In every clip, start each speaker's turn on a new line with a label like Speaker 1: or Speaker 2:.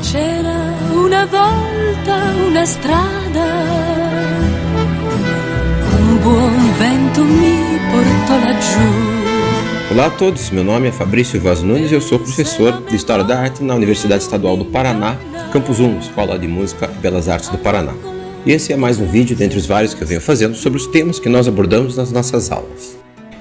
Speaker 1: C'era una volta una strada, buon vento me portò laggiù.
Speaker 2: Olá a todos, meu nome é Fabrício Vaz Nunes e eu sou professor de História da Arte na Universidade Estadual do Paraná, Campus 1, Escola de Música e Belas Artes do Paraná. E esse é mais um vídeo dentre os vários que eu venho fazendo sobre os temas que nós abordamos nas nossas aulas.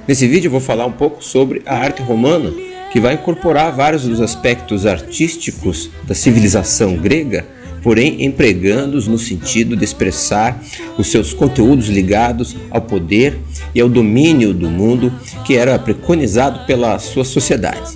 Speaker 2: Nesse vídeo eu vou falar um pouco sobre a arte romana, que vai incorporar vários dos aspectos artísticos da civilização grega, porém empregando-os no sentido de expressar os seus conteúdos ligados ao poder e ao domínio do mundo que era preconizado pela sua sociedade.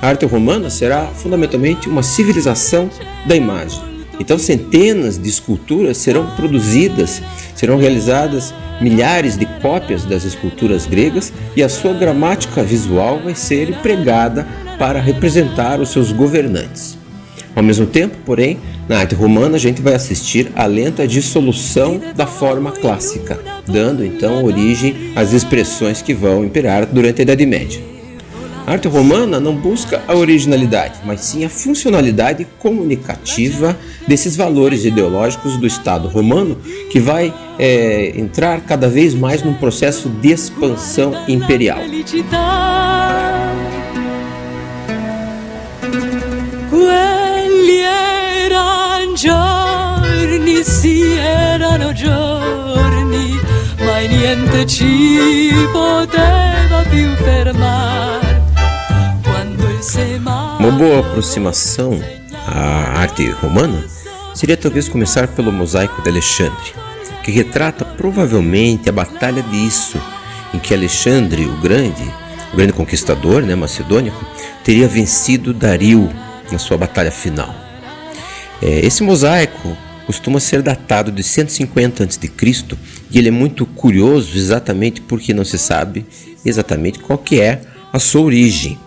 Speaker 2: A arte romana será fundamentalmente uma civilização da imagem. Então centenas de esculturas serão produzidas, serão realizadas milhares de cópias das esculturas gregas e a sua gramática visual vai ser empregada para representar os seus governantes. Ao mesmo tempo, porém, na arte romana a gente vai assistir à lenta dissolução da forma clássica, dando então origem às expressões que vão imperar durante a Idade Média. A arte romana não busca a originalidade, mas sim a funcionalidade comunicativa desses valores ideológicos do Estado romano, que vai entrar cada vez mais num processo de expansão imperial.
Speaker 1: Giorni, sì, erano giorni, ma niente ci poteva più fermar.
Speaker 2: Uma boa aproximação à arte romana seria talvez começar pelo Mosaico de Alexandre, que retrata provavelmente a Batalha de Isso, em que Alexandre o grande conquistador macedônico, teria vencido Dario na sua batalha final. Esse mosaico costuma ser datado de 150 a.C. e ele é muito curioso exatamente porque não se sabe exatamente qual que é a sua origem.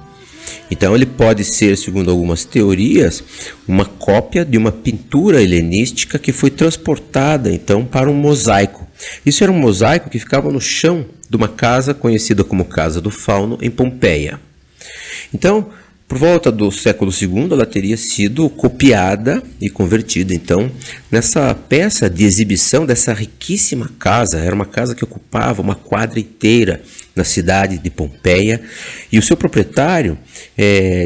Speaker 2: Então ele pode ser, segundo algumas teorias, uma cópia de uma pintura helenística que foi transportada então para um mosaico. Isso era um mosaico que ficava no chão de uma casa conhecida como Casa do Fauno em Pompeia. Então, por volta do século II, ela teria sido copiada e convertida, então, nessa peça de exibição dessa riquíssima casa. Era uma casa que ocupava uma quadra inteira na cidade de Pompeia, e o seu proprietário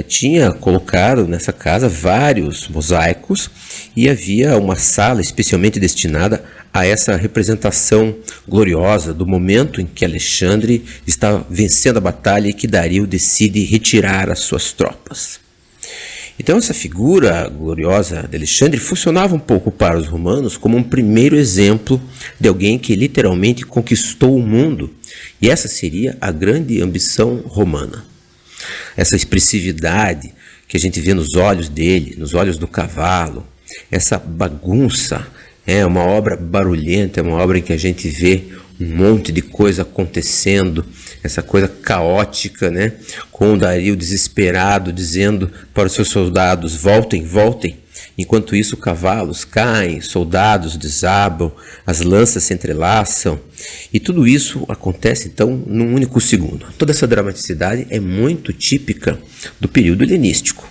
Speaker 2: tinha colocado nessa casa vários mosaicos, e havia uma sala especialmente destinada a essa representação gloriosa do momento em que Alexandre está vencendo a batalha e que Dario decide retirar as suas tropas. Então essa figura gloriosa de Alexandre funcionava um pouco para os romanos como um primeiro exemplo de alguém que literalmente conquistou o mundo, e essa seria a grande ambição romana. Essa expressividade que a gente vê nos olhos dele, nos olhos do cavalo, essa bagunça. É uma obra barulhenta, é uma obra em que a gente vê um monte de coisa acontecendo, essa coisa caótica, com o Dario desesperado dizendo para os seus soldados: voltem, voltem. Enquanto isso, cavalos caem, soldados desabam, as lanças se entrelaçam, e tudo isso acontece então num único segundo. Toda essa dramaticidade é muito típica do período helenístico.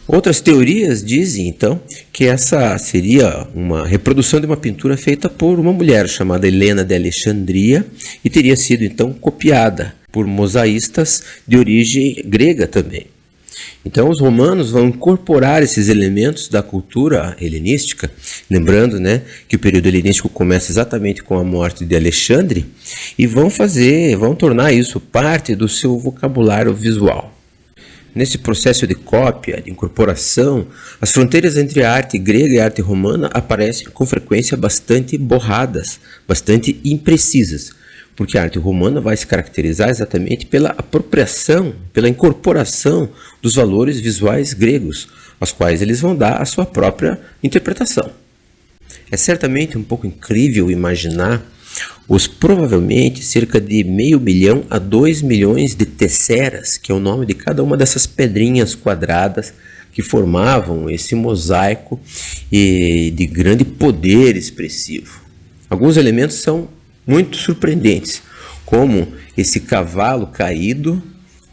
Speaker 2: Outras teorias dizem, então, que essa seria uma reprodução de uma pintura feita por uma mulher chamada Helena de Alexandria e teria sido, então, copiada por mosaístas de origem grega também. Então, os romanos vão incorporar esses elementos da cultura helenística, lembrando que o período helenístico começa exatamente com a morte de Alexandre, e vão tornar isso parte do seu vocabulário visual. Nesse processo de cópia, de incorporação, as fronteiras entre a arte grega e a arte romana aparecem com frequência bastante borradas, bastante imprecisas, porque a arte romana vai se caracterizar exatamente pela apropriação, pela incorporação dos valores visuais gregos, aos quais eles vão dar a sua própria interpretação. É certamente um pouco incrível imaginar os provavelmente cerca de 500 mil a 2 milhões de tesseras, que é o nome de cada uma dessas pedrinhas quadradas que formavam esse mosaico e de grande poder expressivo. Alguns elementos são muito surpreendentes, como esse cavalo caído.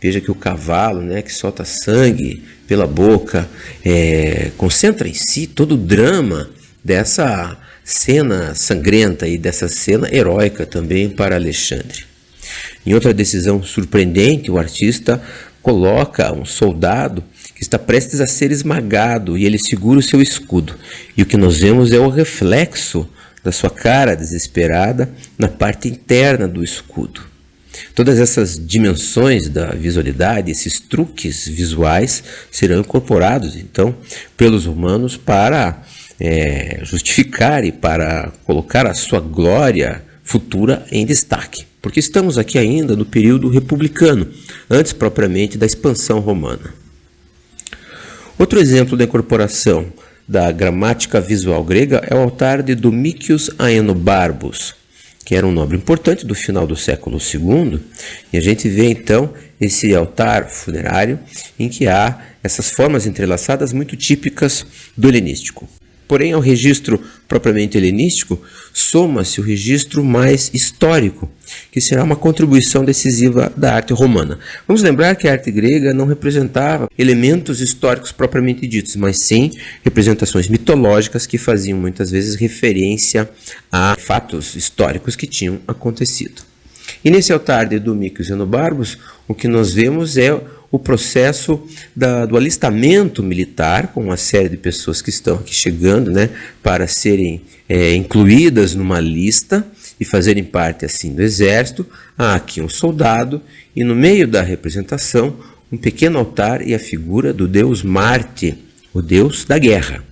Speaker 2: Veja que o cavalo, que solta sangue pela boca, concentra em si todo o drama dessa cena sangrenta e dessa cena heróica também para Alexandre. Em outra decisão surpreendente, o artista coloca um soldado que está prestes a ser esmagado e ele segura o seu escudo. E o que nós vemos é o reflexo da sua cara desesperada na parte interna do escudo. Todas essas dimensões da visualidade, esses truques visuais serão incorporados então pelos romanos para justificar e para colocar a sua glória futura em destaque. Porque estamos aqui ainda no período republicano, antes propriamente da expansão romana. Outro exemplo da incorporação da gramática visual grega é o altar de Domícios Aenobarbus, que era um nobre importante do final do século II, e a gente vê então esse altar funerário em que há essas formas entrelaçadas muito típicas do helenístico. Porém, ao registro propriamente helenístico, soma-se o registro mais histórico, que será uma contribuição decisiva da arte romana. Vamos lembrar que a arte grega não representava elementos históricos propriamente ditos, mas sim representações mitológicas que faziam muitas vezes referência a fatos históricos que tinham acontecido. E nesse altar de Domícios Aenobarbus, o que nós vemos é o processo do alistamento militar, com uma série de pessoas que estão aqui chegando, para serem incluídas numa lista e fazerem parte assim do exército. Há aqui um soldado e no meio da representação um pequeno altar e a figura do deus Marte, o deus da guerra.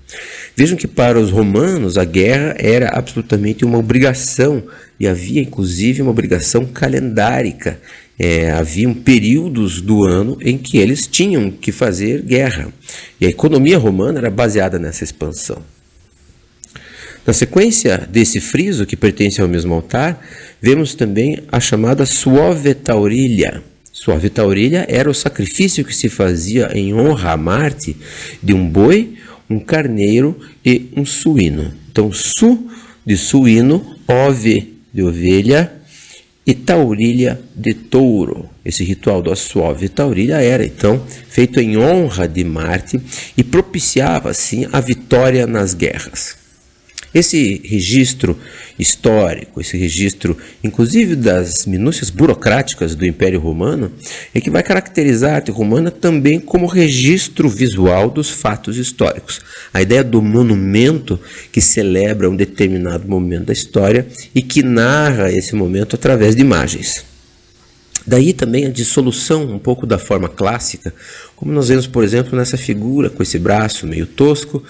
Speaker 2: Vejam que para os romanos a guerra era absolutamente uma obrigação e havia inclusive uma obrigação calendárica. Haviam períodos do ano em que eles tinham que fazer guerra. E a economia romana era baseada nessa expansão. Na sequência desse friso, que pertence ao mesmo altar, vemos também a chamada Suave Taurilia. Suave Taurilia era o sacrifício que se fazia em honra a Marte de um boi, um carneiro e um suíno. Então, de suíno, ove de ovelha, e taurília de touro. Esse ritual da Suave Taurilia era então feito em honra de Marte e propiciava assim a vitória nas guerras. Esse registro histórico, esse registro inclusive das minúcias burocráticas do Império Romano, é que vai caracterizar a arte romana também como registro visual dos fatos históricos. A ideia do monumento que celebra um determinado momento da história e que narra esse momento através de imagens. Daí também a dissolução um pouco da forma clássica, como nós vemos, por exemplo, nessa figura com esse braço meio tosco,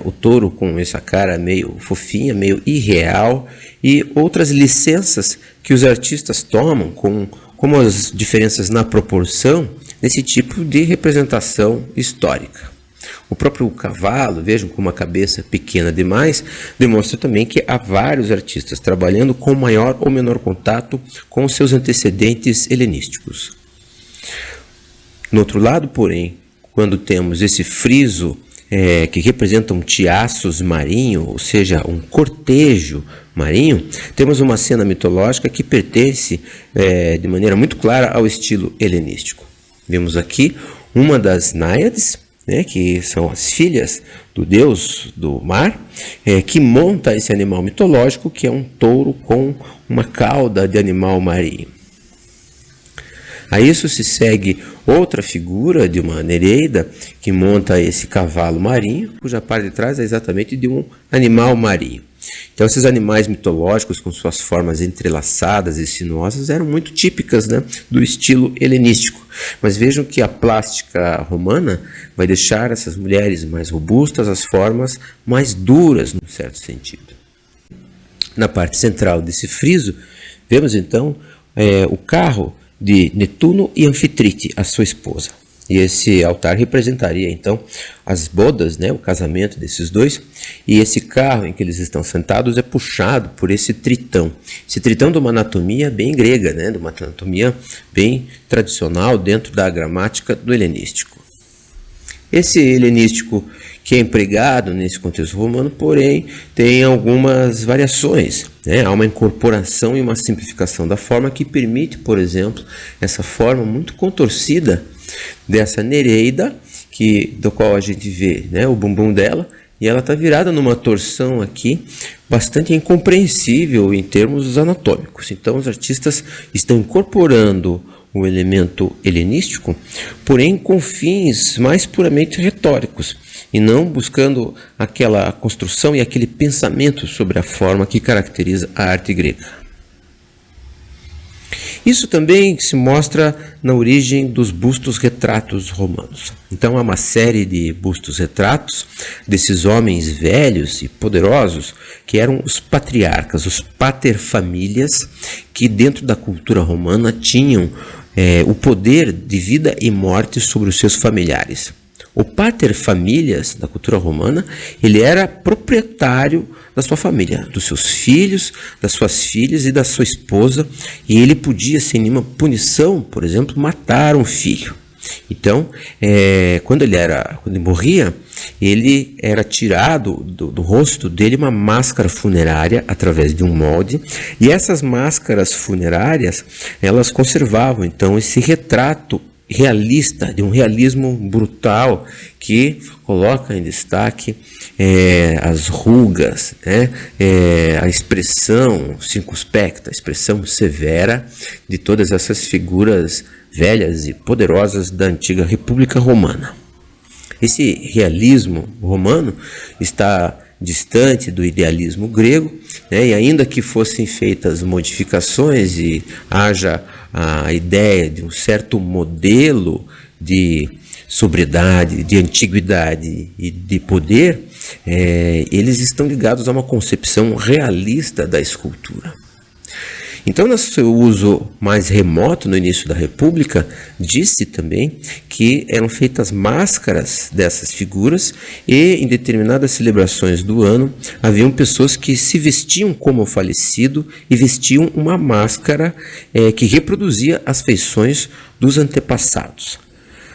Speaker 2: o touro com essa cara meio fofinha, meio irreal, e outras licenças que os artistas tomam, como as diferenças na proporção, nesse tipo de representação histórica. O próprio cavalo, vejam com uma cabeça pequena demais, demonstra também que há vários artistas trabalhando com maior ou menor contato com os seus antecedentes helenísticos. No outro lado, porém, quando temos esse friso que representa um tiassus marinho, ou seja, um cortejo marinho, temos uma cena mitológica que pertence de maneira muito clara ao estilo helenístico. Vemos aqui uma das náiades, que são as filhas do deus do mar, que monta esse animal mitológico, que é um touro com uma cauda de animal marinho. A isso se segue outra figura de uma nereida que monta esse cavalo marinho, cuja parte de trás é exatamente de um animal marinho. Então, esses animais mitológicos, com suas formas entrelaçadas e sinuosas, eram muito típicas do estilo helenístico. Mas vejam que a plástica romana vai deixar essas mulheres mais robustas, as formas mais duras, num certo sentido. Na parte central desse friso, vemos então o carro de Netuno e Anfitrite, a sua esposa. E esse altar representaria então as bodas, o casamento desses dois. E esse carro em que eles estão sentados é puxado por esse tritão. Esse tritão de uma anatomia bem grega, de uma anatomia bem tradicional dentro da gramática do helenístico. Esse helenístico que é empregado nesse contexto romano, porém, tem algumas variações. Há uma incorporação e uma simplificação da forma que permite, por exemplo, essa forma muito contorcida dessa Nereida, do qual a gente vê, né, o bumbum dela, e ela está virada numa torção aqui bastante incompreensível em termos anatômicos. Então os artistas estão incorporando o elemento helenístico, porém com fins mais puramente retóricos, e não buscando aquela construção e aquele pensamento sobre a forma que caracteriza a arte grega. Isso também se mostra na origem dos bustos-retratos romanos. Então há uma série de bustos-retratos desses homens velhos e poderosos que eram os patriarcas, os paterfamílias, que dentro da cultura romana tinham o poder de vida e morte sobre os seus familiares. O paterfamílias da cultura romana, ele era proprietário da sua família, dos seus filhos, das suas filhas e da sua esposa, e ele podia, sem nenhuma punição, por exemplo, matar um filho. Então, quando ele morria, ele era tirado do rosto dele uma máscara funerária através de um molde, e essas máscaras funerárias, elas conservavam então esse retrato realista, de um realismo brutal, que coloca em destaque as rugas, a expressão circunspecta, a expressão severa de todas essas figuras velhas e poderosas da antiga República Romana. Esse realismo romano está distante do idealismo grego, e ainda que fossem feitas modificações e haja a ideia de um certo modelo de sobriedade, de antiguidade e de poder, eles estão ligados a uma concepção realista da escultura. Então, no seu uso mais remoto no início da República, disse também que eram feitas máscaras dessas figuras, e em determinadas celebrações do ano haviam pessoas que se vestiam como o falecido e vestiam uma máscara que reproduzia as feições dos antepassados.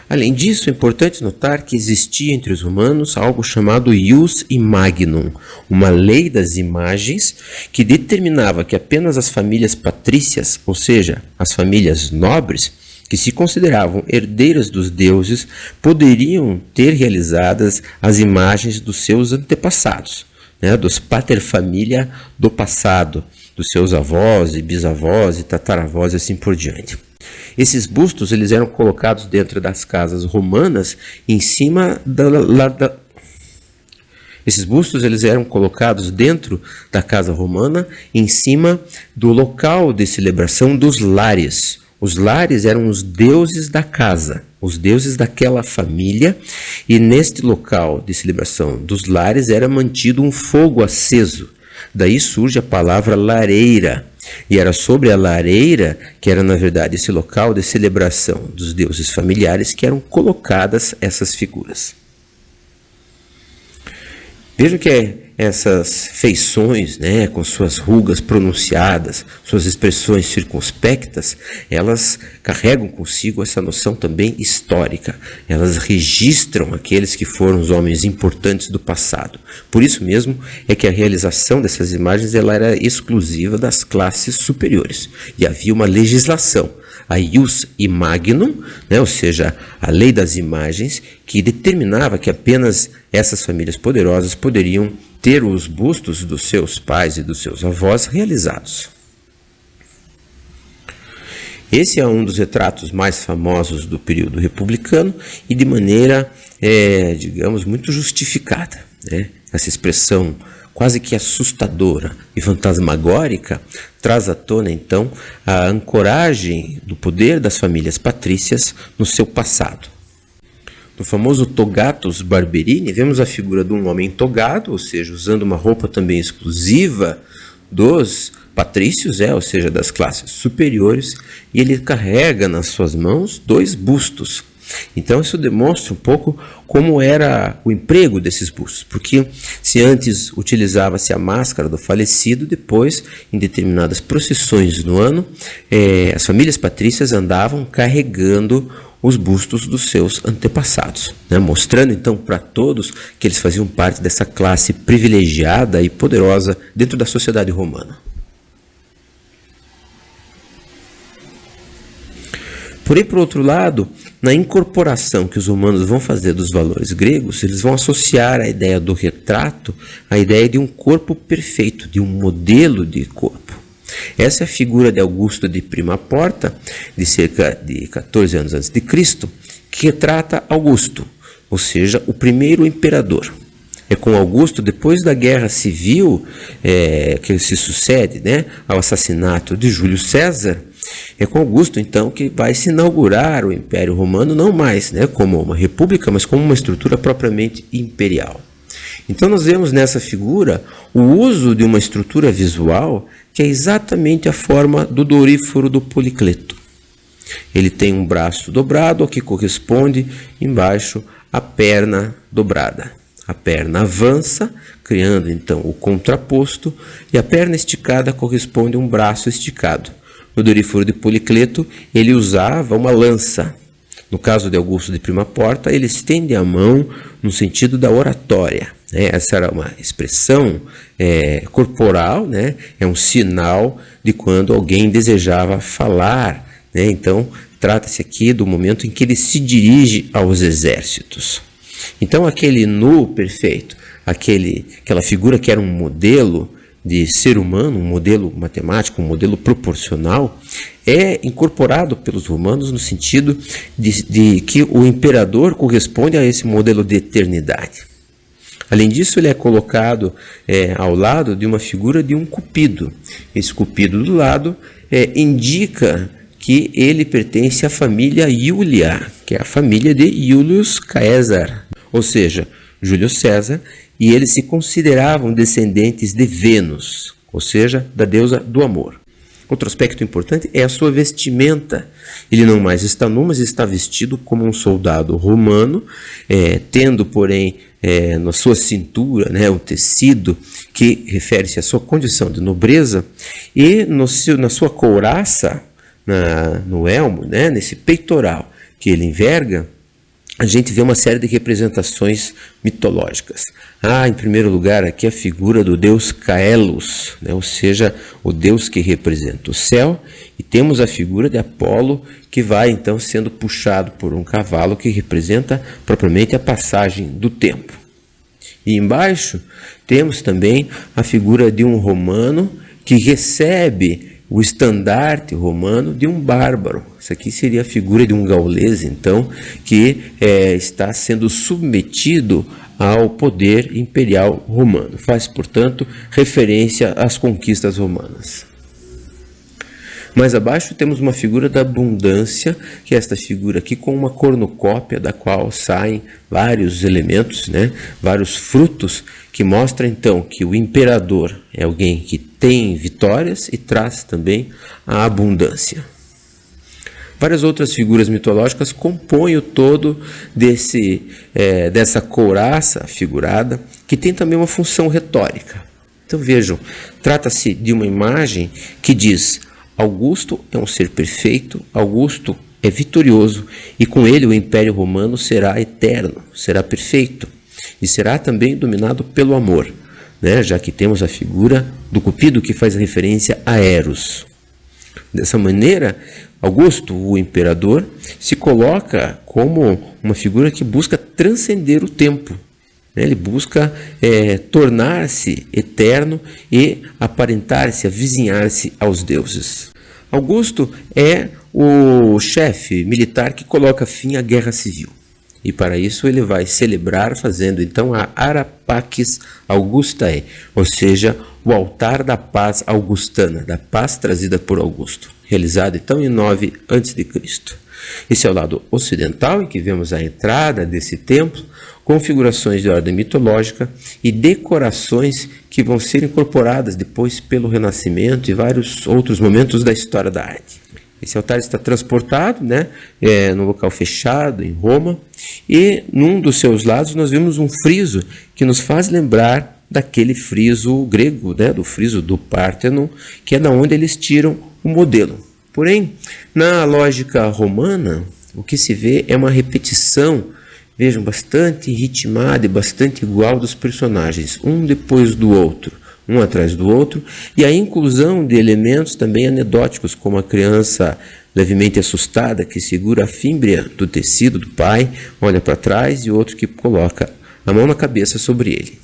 Speaker 2: Além disso, é importante notar que existia entre os romanos algo chamado ius imaginum, uma lei das imagens que determinava que apenas as famílias patrícias, ou seja, as famílias nobres, que se consideravam herdeiras dos deuses, poderiam ter realizadas as imagens dos seus antepassados, dos paterfamília do passado, dos seus avós e bisavós e tataravós e assim por diante. Esses bustos eles eram colocados dentro das casas romanas, em cima Esses bustos eles eram colocados dentro da casa romana, em cima do local de celebração dos lares. Os lares eram os deuses da casa, os deuses daquela família, e neste local de celebração dos lares era mantido um fogo aceso. Daí surge a palavra lareira. E era sobre a lareira, que era na verdade esse local de celebração dos deuses familiares, que eram colocadas essas figuras. Vejam que essas feições, com suas rugas pronunciadas, suas expressões circunspectas, elas carregam consigo essa noção também histórica. Elas registram aqueles que foram os homens importantes do passado. Por isso mesmo é que a realização dessas imagens ela era exclusiva das classes superiores. E havia uma legislação, a ius imaginum, ou seja, a lei das imagens, que determinava que apenas essas famílias poderosas poderiam ter os bustos dos seus pais e dos seus avós realizados. Esse é um dos retratos mais famosos do período republicano e de maneira, digamos, muito justificada. Essa expressão quase que assustadora e fantasmagórica traz à tona, então, a ancoragem do poder das famílias patrícias no seu passado. No famoso Togatus Barberini, vemos a figura de um homem togado, ou seja, usando uma roupa também exclusiva dos patrícios, ou seja, das classes superiores, e ele carrega nas suas mãos 2 bustos. Então isso demonstra um pouco como era o emprego desses bustos, porque se antes utilizava-se a máscara do falecido, depois, em determinadas procissões no ano, as famílias patrícias andavam carregando os bustos dos seus antepassados, mostrando então para todos que eles faziam parte dessa classe privilegiada e poderosa dentro da sociedade romana. Porém, por outro lado, na incorporação que os romanos vão fazer dos valores gregos, eles vão associar a ideia do retrato à ideia de um corpo perfeito, de um modelo de corpo. Essa é a figura de Augusto de Prima Porta, de cerca de 14 anos antes de Cristo, que retrata Augusto, ou seja, o primeiro imperador. É com Augusto, depois da guerra civil que se sucede, né, ao assassinato de Júlio César, é com Augusto, então, que vai se inaugurar o Império Romano, não mais, né, como uma república, mas como uma estrutura propriamente imperial. Então nós vemos nessa figura o uso de uma estrutura visual que é exatamente a forma do doríforo do Policleto. Ele tem um braço dobrado, ao que corresponde embaixo a perna dobrada. A perna avança, criando então o contraposto, e a perna esticada corresponde a um braço esticado. No doríforo de Policleto, ele usava uma lança. No caso de Augusto de Prima Porta, ele estende a mão no sentido da oratória. Essa era uma expressão corporal, né? É um sinal de quando alguém desejava falar. Né? Então, trata-se aqui do momento em que ele se dirige aos exércitos. Então, aquele nu perfeito, aquela figura que era um modelo de ser humano, um modelo matemático, um modelo proporcional, é incorporado pelos romanos no sentido de que o imperador corresponde a esse modelo de eternidade. Além disso, ele é colocado ao lado de uma figura de um cupido. Esse cupido do lado indica que ele pertence à família Iulia, que é a família de Iulius Caesar, ou seja, Júlio César, e eles se consideravam descendentes de Vênus, ou seja, da deusa do amor. Outro aspecto importante é a sua vestimenta. Ele não mais está nu, mas está vestido como um soldado romano, tendo, porém, na sua cintura, né, o tecido que refere-se à sua condição de nobreza, e na sua couraça, no elmo, né, nesse peitoral que ele enverga, a gente vê uma série de representações mitológicas. Em primeiro lugar, aqui a figura do deus Caelos, né? Ou seja, o deus que representa o céu, e temos a figura de Apolo, que vai então sendo puxado por um cavalo que representa propriamente a passagem do tempo. E embaixo temos também a figura de um romano que recebe o estandarte romano de um bárbaro. Isso aqui seria a figura de um gaulês, então, que está sendo submetido ao poder imperial romano. Faz, portanto, referência às conquistas romanas. Mais abaixo temos uma figura da abundância, que é esta figura aqui com uma cornucópia da qual saem vários elementos, né, vários frutos, que mostra então que o imperador é alguém que tem vitórias e traz também a abundância. Várias outras figuras mitológicas compõem o todo dessa couraça figurada, que tem também uma função retórica. Então vejam, trata-se de uma imagem que diz: Augusto é um ser perfeito, Augusto é vitorioso, e com ele o Império Romano será eterno, será perfeito, e será também dominado pelo amor, né? Já que temos a figura do Cupido que faz referência a Eros. Dessa maneira, Augusto, o imperador, se coloca como uma figura que busca transcender o tempo. Ele busca tornar-se eterno e aparentar-se, avizinhar-se aos deuses. Augusto é o chefe militar que coloca fim à guerra civil. E para isso ele vai celebrar fazendo então a Arapax Augustae, ou seja, o altar da paz augustana, da paz trazida por Augusto, realizado então em 9 a.C. Esse é o lado ocidental, em que vemos a entrada desse templo, configurações de ordem mitológica e decorações que vão ser incorporadas depois pelo Renascimento e vários outros momentos da história da arte. Esse altar está transportado, né, num local fechado, em Roma, e num dos seus lados nós vemos um friso que nos faz lembrar daquele friso grego, né, do friso do Párteno, que é da onde eles tiram o modelo. Porém, na lógica romana, o que se vê é uma repetição, vejam, bastante ritmada e bastante igual dos personagens, um depois do outro, um atrás do outro, e a inclusão de elementos também anedóticos, como a criança levemente assustada, que segura a fímbria do tecido do pai, olha para trás, e outro que coloca a mão na cabeça sobre ele.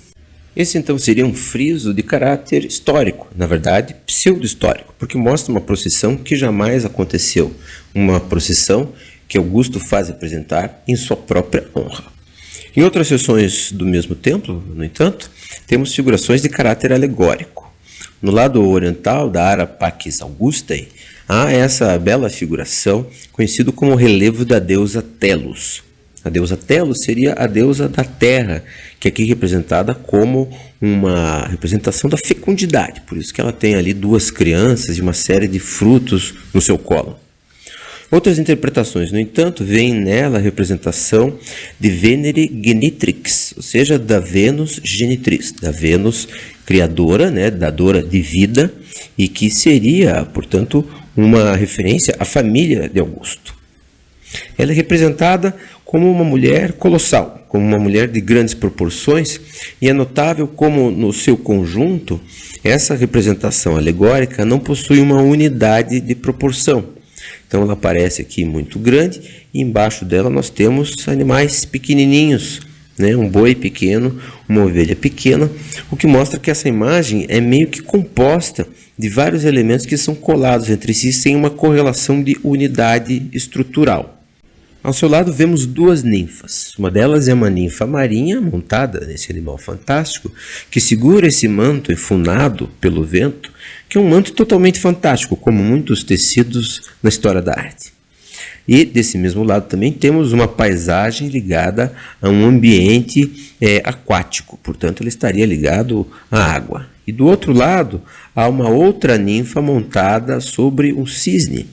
Speaker 2: Esse então seria um friso de caráter histórico, na verdade pseudo-histórico, porque mostra uma procissão que jamais aconteceu, uma procissão que Augusto faz apresentar em sua própria honra. Em outras seções do mesmo templo, no entanto, temos figurações de caráter alegórico. No lado oriental da Ara Pacis Augustae, há essa bela figuração conhecida como o relevo da deusa Telos. A deusa Telos seria a deusa da terra, que aqui é representada como uma representação da fecundidade, por isso que ela tem ali 2 crianças e uma série de frutos no seu colo. Outras interpretações, no entanto, veem nela a representação de Venere Genitrix, ou seja, da Vênus genitriz, da Vênus criadora, dadora de vida, e que seria, portanto, uma referência à família de Augusto. Ela é representada como uma mulher colossal, como uma mulher de grandes proporções, e é notável como, no seu conjunto, essa representação alegórica não possui uma unidade de proporção. Então ela aparece aqui muito grande, e embaixo dela nós temos animais pequenininhos, um boi pequeno, uma ovelha pequena, o que mostra que essa imagem é meio que composta de vários elementos que são colados entre si sem uma correlação de unidade estrutural. Ao seu lado vemos 2 ninfas. Uma delas é uma ninfa marinha, montada nesse animal fantástico, que segura esse manto enfunado pelo vento, que é um manto totalmente fantástico, como muitos tecidos na história da arte. E desse mesmo lado também temos uma paisagem ligada a um ambiente aquático, portanto ele estaria ligado à água. E do outro lado há uma outra ninfa montada sobre um cisne,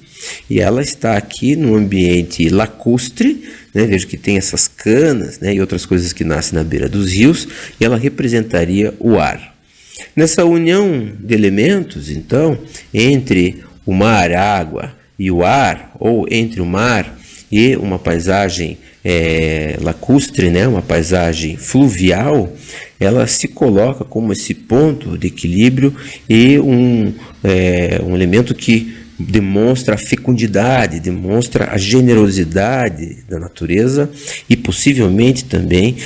Speaker 2: e ela está aqui no ambiente lacustre, vejo que tem essas canas e outras coisas que nascem na beira dos rios, e ela representaria o ar. Nessa união de elementos, então, entre o mar, a água e o ar, ou entre o mar e uma paisagem lacustre, uma paisagem fluvial, ela se coloca como esse ponto de equilíbrio e um elemento que demonstra a fecundidade, demonstra a generosidade da natureza e possivelmente também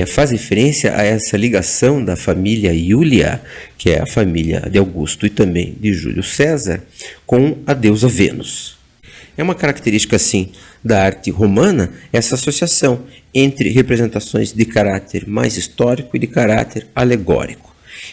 Speaker 2: faz referência a essa ligação da família Iulia, que é a família de Augusto e também de Júlio César, com a deusa Vênus. É uma característica, assim, da arte romana essa associação entre representações de caráter mais histórico e de caráter alegórico.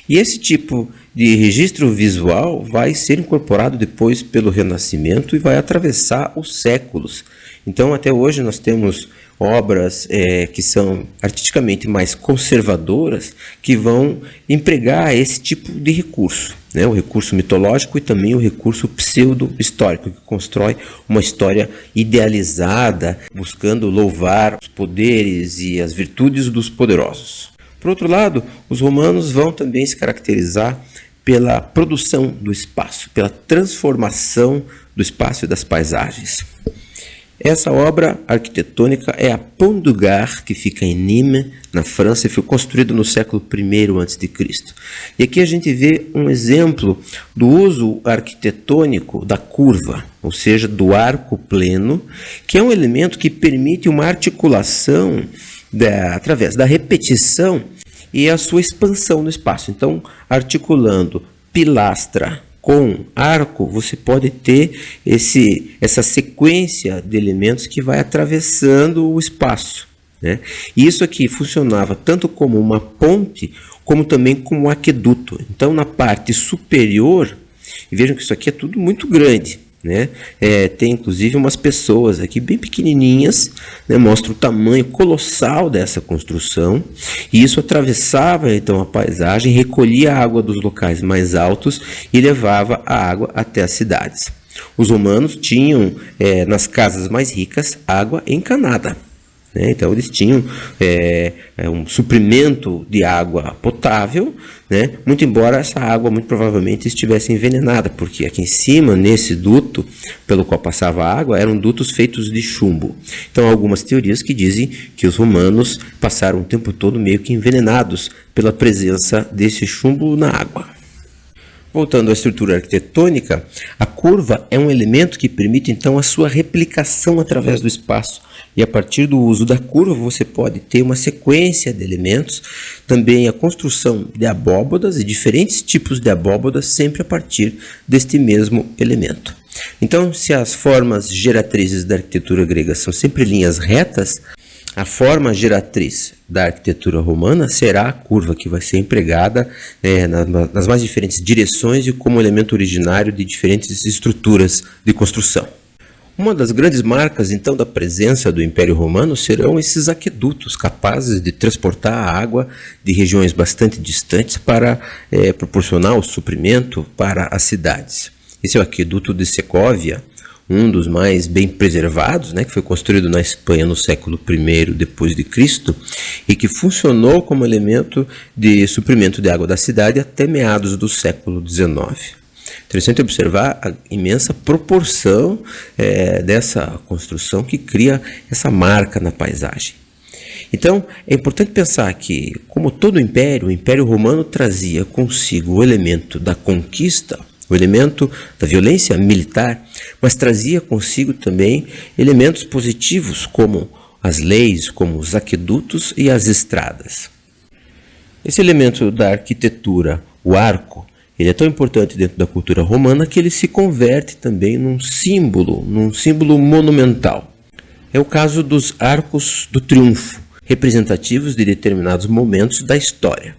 Speaker 2: E esse tipo de registro visual vai ser incorporado depois pelo Renascimento e vai atravessar os séculos. Então, até hoje nós temos obras que são artisticamente mais conservadoras, que vão empregar esse tipo de recurso, o recurso mitológico e também o recurso pseudo-histórico, que constrói uma história idealizada, buscando louvar os poderes e as virtudes dos poderosos. Por outro lado, os romanos vão também se caracterizar pela produção do espaço, pela transformação do espaço e das paisagens. Essa obra arquitetônica é a Pont du Gard, que fica em Nîmes, na França, e foi construída no século I a.C. E aqui a gente vê um exemplo do uso arquitetônico da curva, ou seja, do arco pleno, que é um elemento que permite uma articulação através da repetição e a sua expansão no espaço. Então, articulando pilastra com arco, você pode ter essa sequência de elementos que vai atravessando o espaço. E isso aqui funcionava tanto como uma ponte, como também como um aqueduto. Então, na parte superior, e vejam que isso aqui é tudo muito grande, tem inclusive umas pessoas aqui bem pequenininhas, mostra o tamanho colossal dessa construção, e isso atravessava então a paisagem, recolhia a água dos locais mais altos e levava a água até as cidades. Os romanos tinham nas casas mais ricas água encanada. Então eles tinham um suprimento de água potável, muito embora essa água muito provavelmente estivesse envenenada, porque aqui em cima, nesse duto pelo qual passava a água, eram dutos feitos de chumbo. Então há algumas teorias que dizem que os romanos passaram o tempo todo meio que envenenados pela presença desse chumbo na água. Voltando à estrutura arquitetônica, a curva é um elemento que permite então a sua replicação através do espaço. E a partir do uso da curva você pode ter uma sequência de elementos, também a construção de abóbadas e diferentes tipos de abóbadas sempre a partir deste mesmo elemento. Então, se as formas geratrizes da arquitetura grega são sempre linhas retas, a forma geratriz da arquitetura romana será a curva, que vai ser empregada nas mais diferentes direções e como elemento originário de diferentes estruturas de construção. Uma das grandes marcas, então, da presença do Império Romano serão esses aquedutos, capazes de transportar a água de regiões bastante distantes para proporcionar o suprimento para as cidades. Esse é o aqueduto de Secóvia, um dos mais bem preservados, que foi construído na Espanha no século I depois de Cristo e que funcionou como elemento de suprimento de água da cidade até meados do século XIX. Interessante observar a imensa proporção dessa construção que cria essa marca na paisagem. Então, é importante pensar que, como todo o Império Romano trazia consigo o elemento da conquista, o elemento da violência militar, mas trazia consigo também elementos positivos, como as leis, como os aquedutos e as estradas. Esse elemento da arquitetura, o arco, ele é tão importante dentro da cultura romana que ele se converte também num símbolo monumental. É o caso dos arcos do triunfo, representativos de determinados momentos da história.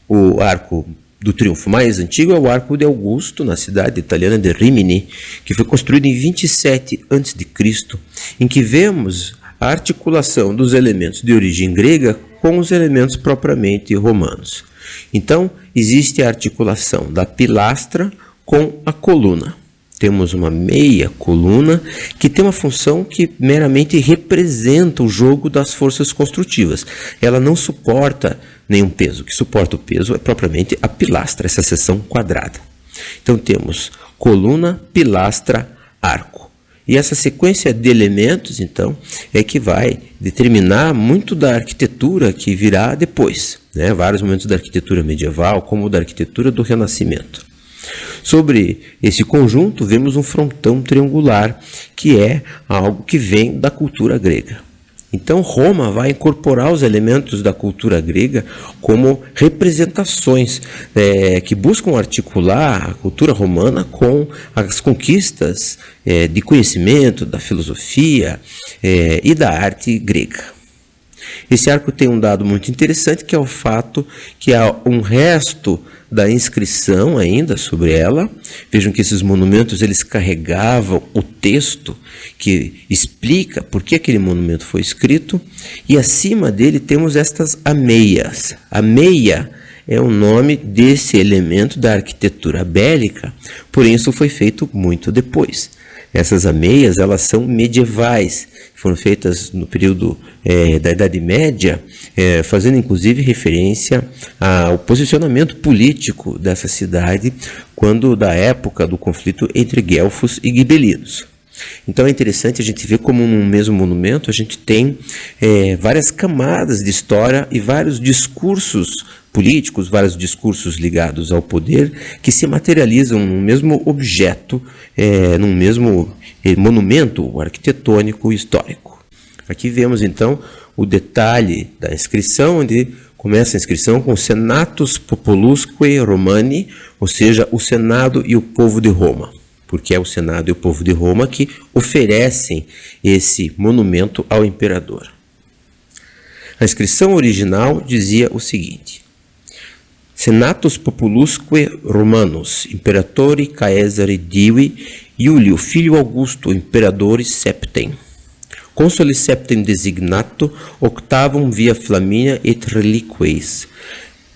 Speaker 2: O arco do triunfo mais antigo é o Arco de Augusto, na cidade italiana de Rimini, que foi construído em 27 a.C., em que vemos a articulação dos elementos de origem grega com os elementos propriamente romanos. Então, existe a articulação da pilastra com a coluna. Temos uma meia coluna que tem uma função que meramente representa o jogo das forças construtivas. Ela não suporta nenhum peso. O que suporta o peso é propriamente a pilastra, essa seção quadrada. Então temos coluna, pilastra, arco. E essa sequência de elementos, então, é que vai determinar muito da arquitetura que virá depois, vários momentos da arquitetura medieval, como da arquitetura do Renascimento. Sobre esse conjunto, vemos um frontão triangular, que é algo que vem da cultura grega. Então, Roma vai incorporar os elementos da cultura grega como representações que buscam articular a cultura romana com as conquistas de conhecimento, da filosofia e da arte grega. Esse arco tem um dado muito interessante, que é o fato que há um resto da inscrição ainda sobre ela. Vejam que esses monumentos eles carregavam o texto que explica por que aquele monumento foi escrito, e acima dele temos estas ameias. A meia é o nome desse elemento da arquitetura bélica, porém isso foi feito muito depois. Essas ameias, elas são medievais, foram feitas no período da Idade Média, fazendo inclusive referência ao posicionamento político dessa cidade quando da época do conflito entre guelfos e gibelinos. Então é interessante a gente ver como num mesmo monumento a gente tem várias camadas de história e vários discursos políticos, vários discursos ligados ao poder que se materializam num mesmo objeto, num mesmo monumento arquitetônico e histórico. Aqui vemos então o detalhe da inscrição, onde começa a inscrição com Senatus Populusque Romani, ou seja, o Senado e o povo de Roma, porque é o Senado e o povo de Roma que oferecem esse monumento ao imperador. A inscrição original dizia o seguinte: Senatus Populusque Romanus, Imperatori Caesari Divi, Iulio, filio Augusto, Imperadores Septem. Consulis septem designato, octavum via Flaminia et reliques,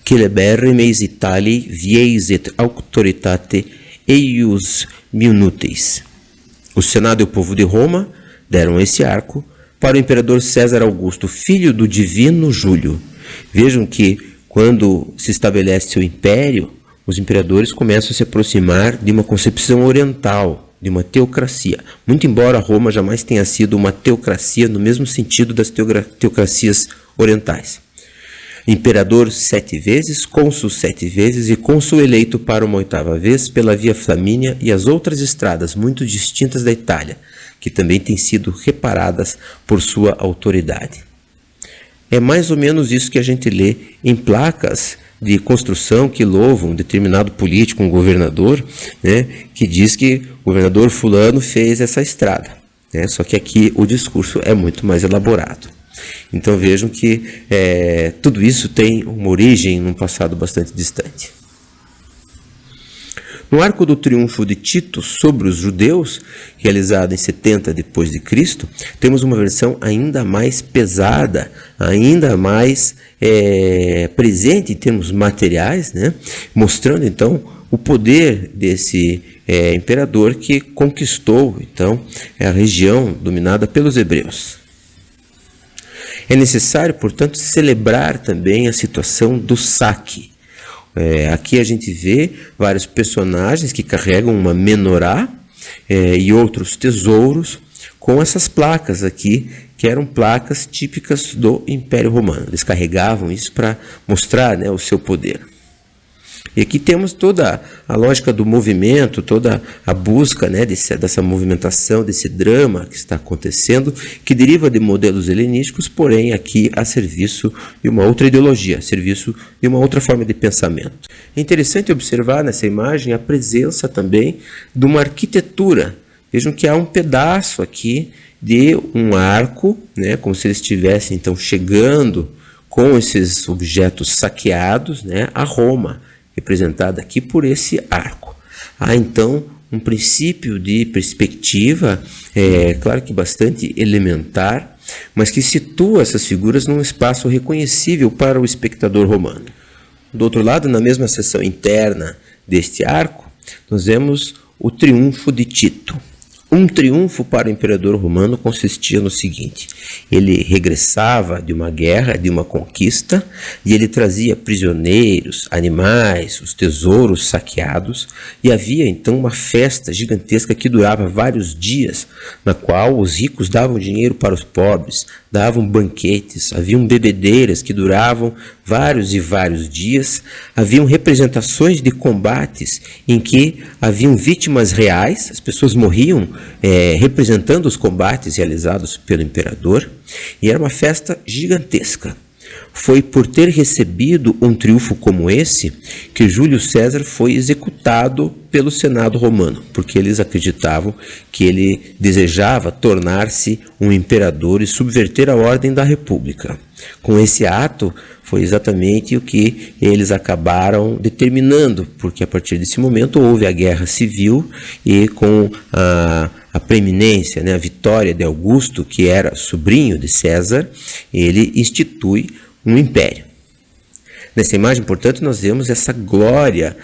Speaker 2: celeberrimes Italii, vies et auctoritate eius minutis. O Senado e o povo de Roma deram esse arco para o imperador César Augusto, filho do divino Júlio. Vejam que quando se estabelece o império, os imperadores começam a se aproximar de uma concepção oriental, de uma teocracia. Muito embora Roma jamais tenha sido uma teocracia no mesmo sentido das teocracias orientais. Imperador 7 vezes, cônsul 7 vezes e cônsul eleito para uma 8ª vez pela Via Flamínia e as outras estradas muito distintas da Itália, que também têm sido reparadas por sua autoridade. É mais ou menos isso que a gente lê em placas de construção que louvam um determinado político, um governador, né, que diz que o governador fulano fez essa estrada, né, só que aqui o discurso é muito mais elaborado. Então vejam que tudo isso tem uma origem num passado bastante distante. No Arco do Triunfo de Tito sobre os judeus, realizado em 70 d.C., temos uma versão ainda mais pesada, ainda mais presente em termos materiais, né? Mostrando então o poder desse imperador que conquistou então a região dominada pelos hebreus. É necessário, portanto, celebrar também a situação do saque. Aqui a gente vê vários personagens que carregam uma menorá e outros tesouros com essas placas aqui, que eram placas típicas do Império Romano. Eles carregavam isso para mostrar, né, o seu poder. E aqui temos toda a lógica do movimento, toda a busca, né, dessa movimentação, desse drama que está acontecendo, que deriva de modelos helenísticos, porém aqui a serviço de uma outra ideologia, a serviço de uma outra forma de pensamento. É interessante observar nessa imagem a presença também de uma arquitetura. Vejam que há um pedaço aqui de um arco, né, como se eles estivessem então chegando com esses objetos saqueados, né, a Roma, representada aqui por esse arco. Há então um princípio de perspectiva, claro que bastante elementar, mas que situa essas figuras num espaço reconhecível para o espectador romano. Do outro lado, na mesma seção interna deste arco, nós vemos o triunfo de Tito. Um triunfo para o imperador romano consistia no seguinte: ele regressava de uma guerra, de uma conquista, e ele trazia prisioneiros, animais, os tesouros saqueados, e havia então uma festa gigantesca que durava vários dias, na qual os ricos davam dinheiro para os pobres, davam banquetes, haviam bebedeiras que duravam vários e vários dias, haviam representações de combates em que haviam vítimas reais, as pessoas morriam representando os combates realizados pelo imperador, e era uma festa gigantesca. Foi por ter recebido um triunfo como esse que Júlio César foi executado pelo Senado romano, porque eles acreditavam que ele desejava tornar-se um imperador e subverter a ordem da república. Com esse ato foi exatamente o que eles acabaram determinando, porque a partir desse momento houve a guerra civil e com a preeminência, né, a vitória de Augusto, que era sobrinho de César, ele institui um império. Nessa imagem, portanto, nós vemos essa glória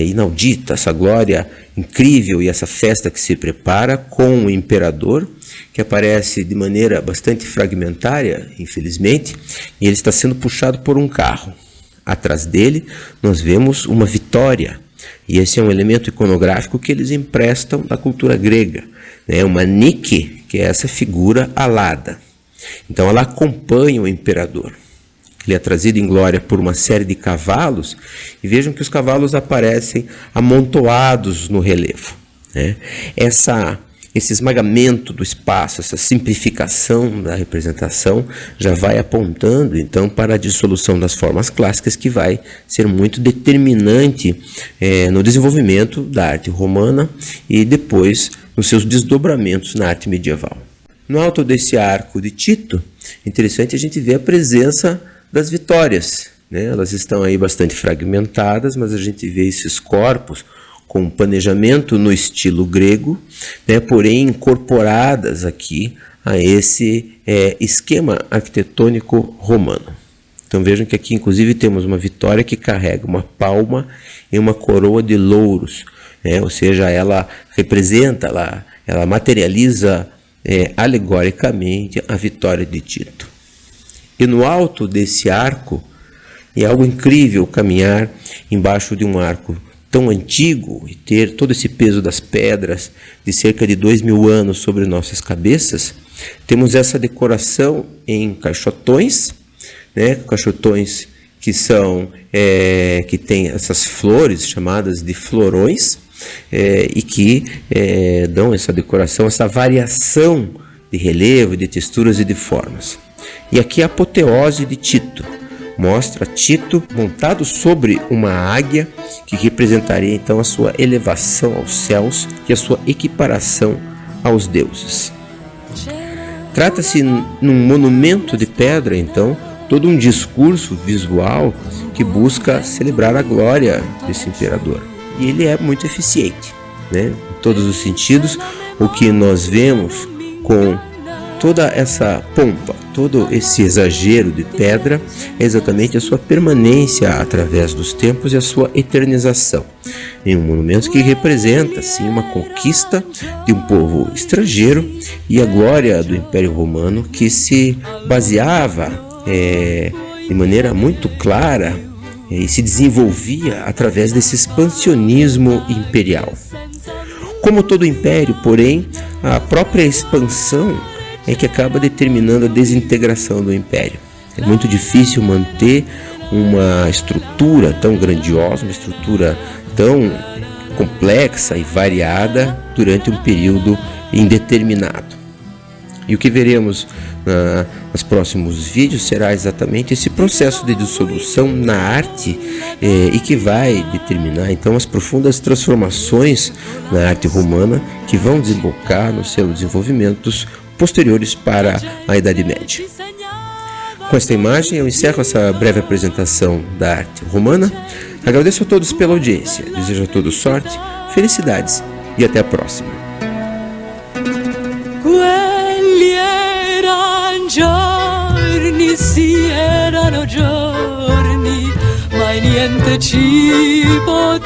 Speaker 2: inaudita, essa glória incrível e essa festa que se prepara com o imperador, que aparece de maneira bastante fragmentária, infelizmente, e ele está sendo puxado por um carro. Atrás dele, nós vemos uma vitória, e esse é um elemento iconográfico que eles emprestam da cultura grega, né? Uma Nike, que é essa figura alada. Então, ela acompanha o imperador. Ele é trazido em glória por uma série de cavalos, e vejam que os cavalos aparecem amontoados no relevo, né? Esse esmagamento do espaço, essa simplificação da representação já vai apontando então para a dissolução das formas clássicas, que vai ser muito determinante no desenvolvimento da arte romana e depois nos seus desdobramentos na arte medieval. No alto desse arco de Tito, interessante a gente ver a presença das vitórias, né? Elas estão aí bastante fragmentadas, mas a gente vê esses corpos com planejamento no estilo grego, né? Porém incorporadas aqui a esse esquema arquitetônico romano. Então vejam que aqui inclusive temos uma vitória que carrega uma palma e uma coroa de louros, né? Ou seja, ela representa, ela materializa alegoricamente a vitória de Tito. E no alto desse arco, é algo incrível caminhar embaixo de um arco tão antigo e ter todo esse peso das pedras de cerca de 2000 anos sobre nossas cabeças. Temos essa decoração em caixotões, né, cachotões que são que tem essas flores chamadas de florões e que dão essa decoração, essa variação de relevo, de texturas e de formas. E aqui a apoteose de Tito mostra Tito montado sobre uma águia, que representaria então a sua elevação aos céus e a sua equiparação aos deuses. Trata-se num monumento de pedra, então, todo um discurso visual que busca celebrar a glória desse imperador. E ele é muito eficiente, né? Em todos os sentidos. O que nós vemos com toda essa pompa, todo esse exagero de pedra, é exatamente a sua permanência através dos tempos e a sua eternização em um monumento que representa, sim, uma conquista de um povo estrangeiro e a glória do Império Romano, que se baseava de maneira muito clara e se desenvolvia através desse expansionismo imperial. Como todo império, porém, a própria expansão é que acaba determinando a desintegração do império. É muito difícil manter uma estrutura tão grandiosa, uma estrutura tão complexa e variada durante um período indeterminado. E o que veremos nos próximos vídeos será exatamente esse processo de dissolução na arte e que vai determinar então as profundas transformações na arte romana que vão desembocar nos seus desenvolvimentos posteriores para a Idade Média. Com esta imagem eu encerro essa breve apresentação da arte romana. Agradeço a todos pela audiência, desejo a todos sorte, felicidades e até a próxima.
Speaker 1: Quelli eran giorni, sì, erano giorni, mai niente ci poteva